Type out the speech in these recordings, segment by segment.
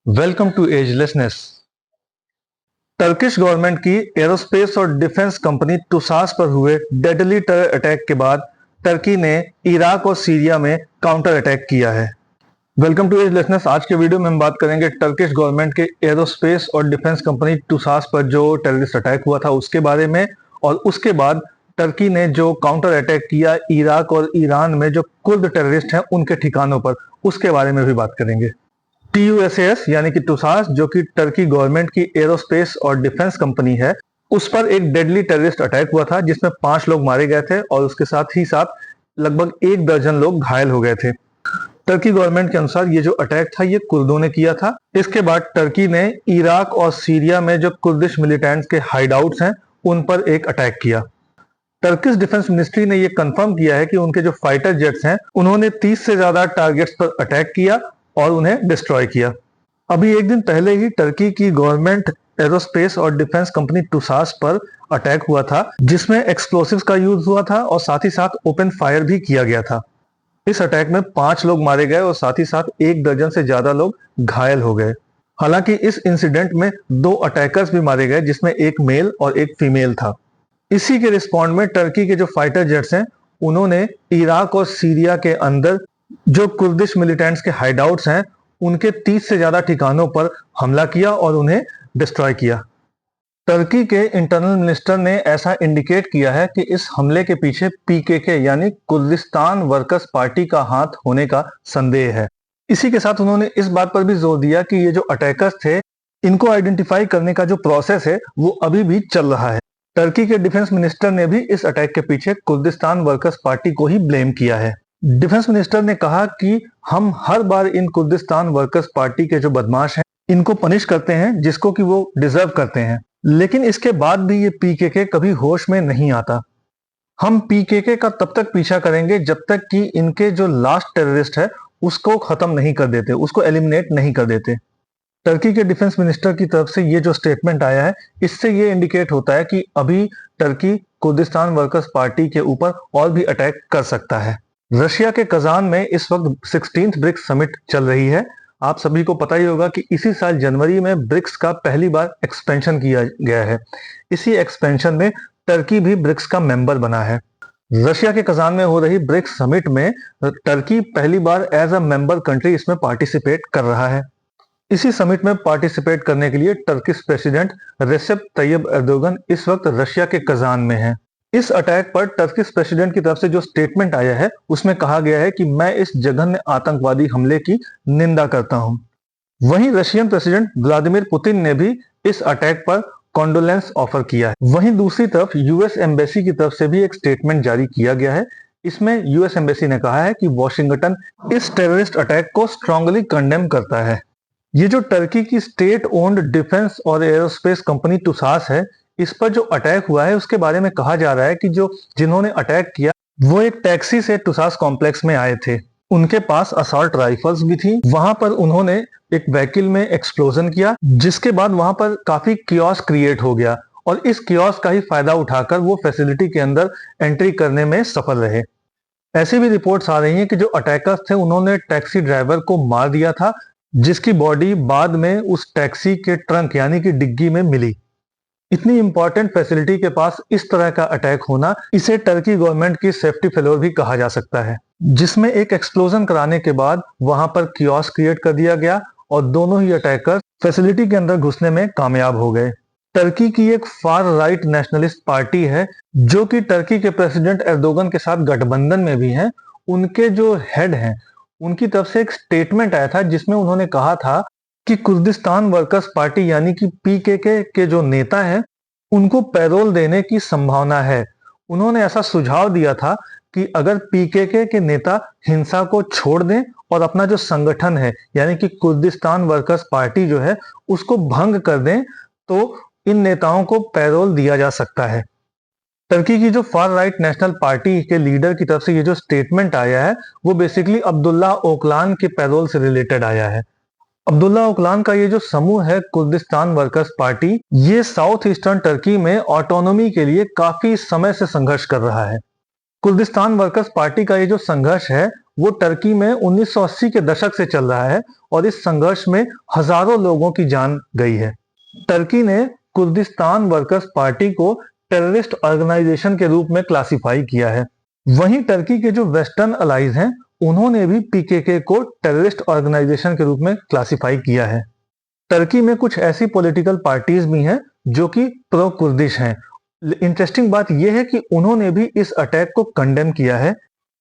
Welcome to Agelessness. Turkish government की aerospace और defence company TUSAS पर हुए डेडली टेरर अटैक के बाद टर्की ने इराक और सीरिया में काउंटर अटैक किया है। Welcome to Agelessness. आज के वीडियो में हम बात करेंगे टर्किश गवर्नमेंट के एरोस्पेस और डिफेंस कंपनी टुसास पर जो टेररिस्ट अटैक हुआ था उसके बारे में, और उसके बाद टर्की ने जो काउंटर अटैक किया इराक और ईरान में जो कुर्द टेररिस्ट हैं उनके ठिकानों पर, उसके बारे में भी बात करेंगे। TUSAS यानी कि टुसास, जो कि टर्की गवर्नमेंट की एरोस्पेस और डिफेंस कंपनी है, उस पर एक डेडली टेररिस्ट अटैक हुआ था जिसमें 5 लोग मारे गए थे और उसके साथ ही साथ लगभग 1 दर्जन लोग घायल हो गए थे। टर्की गवर्नमेंट के अनुसार ये जो अटैक था ये कुर्दों ने किया था। इसके बाद टर्की ने इराक और सीरिया में जो कुर्दिश मिलिटेंट्स के हाइडआउट्स हैं उन पर एक अटैक किया। टर्किश डिफेंस मिनिस्ट्री ने यह कंफर्म किया है कि उनके जो फाइटर जेट्स हैं उन्होंने 30 से ज्यादा टारगेट्स पर अटैक किया और उन्हें डिस्ट्रॉय किया। अभी एक दिन पहले ही टर्की की गवर्नमेंट एरोस्पेस और डिफेंस कंपनी टुसास पर अटैक हुआ था जिसमें एक्सप्लोसिव्स का यूज हुआ था और साथ ही साथ ओपन फायर भी किया गया था। इस अटैक में 5 लोग मारे गए और साथ ही साथ 1 दर्जन से ज्यादा लोग घायल हो गए। हालांकि इस इंसिडेंट में 2 अटैकर्स भी मारे गए जिसमें एक मेल और एक फीमेल था। इसी के रिस्पॉन्ड में टर्की के जो फाइटर जेट्स हैं उन्होंने इराक और सीरिया के अंदर जो कुर्दिश मिलिटेंट्स के हाइडआउट्स हैं उनके 30 से ज्यादा ठिकानों पर हमला किया और उन्हें डिस्ट्रॉय किया। टर्की के इंटरनल मिनिस्टर ने ऐसा इंडिकेट किया है कि इस हमले के पीछे PKK यानी कुर्दिस्तान वर्कर्स पार्टी का हाथ होने का संदेह है। इसी के साथ उन्होंने इस बात पर भी जोर दिया कि ये जो अटैकर्स थे इनको आइडेंटिफाई करने का जो प्रोसेस है वो अभी भी चल रहा है। टर्की के डिफेंस मिनिस्टर ने भी इस अटैक के पीछे कुर्दिस्तान वर्कर्स पार्टी को ही ब्लेम किया है। डिफेंस मिनिस्टर ने कहा कि हम हर बार इन कुर्दिस्तान वर्कर्स पार्टी के जो बदमाश हैं इनको पनिश करते हैं जिसको कि वो डिजर्व करते हैं, लेकिन इसके बाद भी ये PKK कभी होश में नहीं आता। हम PKK का तब तक पीछा करेंगे जब तक कि इनके जो लास्ट टेररिस्ट है उसको खत्म नहीं कर देते, उसको एलिमिनेट नहीं कर देते। टर्की के डिफेंस मिनिस्टर की तरफ से ये जो स्टेटमेंट आया है इससे ये इंडिकेट होता है कि अभी टर्की कुर्दिस्तान वर्कर्स पार्टी के ऊपर और भी अटैक कर सकता है। रशिया के कजान में इस वक्त 16th ब्रिक्स समिट चल रही है। आप सभी को पता ही होगा कि इसी साल जनवरी में ब्रिक्स का पहली बार एक्सपेंशन किया गया है। इसी एक्सपेंशन में टर्की भी ब्रिक्स का मेंबर बना है। रशिया के कजान में हो रही ब्रिक्स समिट में टर्की पहली बार एज अ मेंबर कंट्री इसमें पार्टिसिपेट कर रहा है। इसी समिट में पार्टिसिपेट करने के लिए Turkish president Recep Tayyip Erdogan इस वक्त रशिया के कजान में है। इस अटैक पर टर्किश प्रेसिडेंट की तरफ से जो स्टेटमेंट आया है उसमें कहा गया है कि मैं इस जघन्य आतंकवादी हमले की निंदा करता हूं। वहीं रशियन प्रेसिडेंट व्लादिमीर पुतिन ने भी इस अटैक पर कॉन्डोलेंस ऑफर किया है। वहीं दूसरी तरफ यूएस एम्बेसी की तरफ से भी एक स्टेटमेंट जारी किया गया है। इसमें यूएस एम्बेसी ने कहा है कि वॉशिंगटन इस टेररिस्ट अटैक को स्ट्रांगली कंडेम करता है। ये जो टर्की की स्टेट ओन्ड डिफेंस और एरोस्पेस कंपनी टुसास है, इस पर जो अटैक हुआ है उसके बारे में कहा जा रहा है कि जिन्होंने अटैक किया वो एक टैक्सी से टुसास कॉम्प्लेक्स में आए थे। उनके पास असॉल्ट राइफल्स भी थी। वहां पर उन्होंने एक व्हीकल में एक्सप्लोजन किया जिसके बाद वहां पर काफी कियोस क्रिएट हो गया और इस कियोस का ही फायदा उठाकर वो फैसिलिटी के अंदर एंट्री करने में सफल रहे। ऐसी भी रिपोर्ट्स आ रही हैं कि जो अटैकर्स थे उन्होंने टैक्सी ड्राइवर को मार दिया था जिसकी बॉडी बाद में उस टैक्सी के ट्रंक यानी कि डिग्गी में मिली। इतनी इंपॉर्टेंट फैसिलिटी के पास इस तरह का अटैक होना, इसे टर्की गवर्नमेंट की सेफ्टी फेल्योर भी कहा जा सकता है, जिसमें एक एक्सप्लोजन कराने के बाद वहां पर कियोस क्रिएट कर दिया गया और दोनों ही अटैकर फैसिलिटी के अंदर घुसने में कामयाब हो गए। टर्की की एक फार राइट नेशनलिस्ट पार्टी है जो कि टर्की के प्रेसिडेंट एर्दोगन के साथ गठबंधन में भी है। उनके जो हेड हैं उनकी तरफ से एक स्टेटमेंट आया था जिसमें उन्होंने कहा था कि कुर्दिस्तान वर्कर्स पार्टी यानी कि PKK के जो नेता हैं उनको पैरोल देने की संभावना है। उन्होंने ऐसा सुझाव दिया था कि अगर PKK के नेता हिंसा को छोड़ दें और अपना जो संगठन है यानी कि कुर्दिस्तान वर्कर्स पार्टी जो है उसको भंग कर दें तो इन नेताओं को पैरोल दिया जा सकता है। टर्की की जो फार राइट नेशनल पार्टी के लीडर की तरफ से ये जो स्टेटमेंट आया है वो बेसिकली अब्दुल्ला ओकलान के पैरोल से रिलेटेड आया है। अब्दुल्ला ओकलान का ये जो समूह है कुर्दिस्तान वर्कर्स पार्टी, ये साउथ ईस्टर्न टर्की में ऑटोनॉमी के लिए काफी समय से संघर्ष कर रहा है। कुर्दिस्तान वर्कर्स पार्टी का ये जो संघर्ष है वो टर्की में 1980 के दशक से चल रहा है और इस संघर्ष में हजारों लोगों की जान गई है। टर्की ने कुर्दिस्तान वर्कर्स पार्टी को टेररिस्ट ऑर्गेनाइजेशन के रूप में क्लासिफाई किया है। वहीं टर्की के जो वेस्टर्न अलाइज हैं, उन्होंने भी पीकेके को टेररिस्ट ऑर्गेनाइजेशन के रूप में क्लासिफाई किया है। टर्की में कुछ ऐसी पॉलिटिकल पार्टीज भी हैं जो कि प्रो कुर्दिश हैं। इंटरेस्टिंग बात यह है कि उन्होंने भी इस अटैक को कंडेम किया है।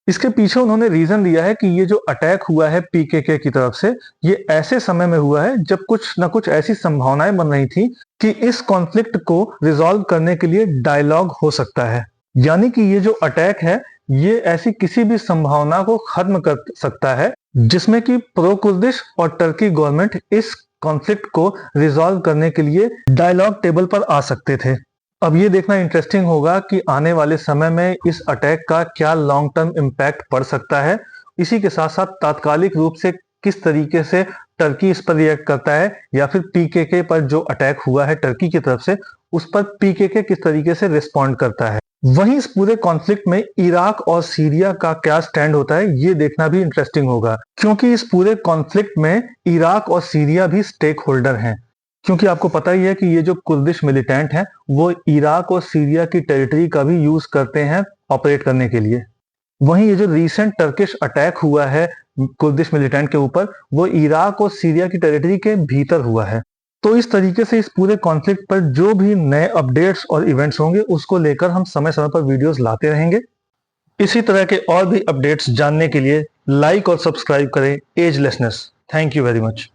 इसके पीछे उन्होंने रीजन दिया है कि ये जो अटैक हुआ है पीकेके की तरफ से, ये ऐसे समय में हुआ है जब कुछ ना कुछ ऐसी संभावनाएं बन रही थी कि इस कॉन्फ्लिक्ट को रिजॉल्व करने के लिए डायलॉग हो सकता है। यानी कि ये जो अटैक है, ये ऐसी किसी भी संभावना को खत्म कर सकता है जिसमें कि प्रो कुर्दिश और टर्की गवर्नमेंट इस कॉन्फ्लिक्ट को रिजॉल्व करने के लिए डायलॉग टेबल पर आ सकते थे। अब ये देखना इंटरेस्टिंग होगा कि आने वाले समय में इस अटैक का क्या लॉन्ग टर्म इम्पैक्ट पड़ सकता है। इसी के साथ साथ तात्कालिक रूप से किस तरीके से टर्की इस पर रिएक्ट करता है, या फिर पीकेके पर जो अटैक हुआ है टर्की की तरफ से, उस पर पीकेके किस तरीके से रिस्पॉन्ड करता है। वहीं इस पूरे कॉन्फ्लिक्ट में इराक और सीरिया का क्या स्टैंड होता है, ये देखना भी इंटरेस्टिंग होगा, क्योंकि इस पूरे कॉन्फ्लिक्ट में इराक और सीरिया भी स्टेक होल्डर हैं। क्योंकि आपको पता ही है कि ये जो कुर्दिश मिलिटेंट हैं, वो इराक और सीरिया की टेरिटरी का भी यूज करते हैं ऑपरेट करने के लिए। वहीं ये जो रीसेंट टर्किश अटैक हुआ है कुर्दिश मिलिटेंट के ऊपर, वो इराक और सीरिया की टेरिटरी के भीतर हुआ है। तो इस तरीके से इस पूरे कॉन्फ्लिक्ट पर जो भी नए अपडेट्स और इवेंट्स होंगे, उसको लेकर हम समय समय पर वीडियोस लाते रहेंगे। इसी तरह के और भी अपडेट्स जानने के लिए लाइक और सब्सक्राइब करें Agelessness. Thank you very much.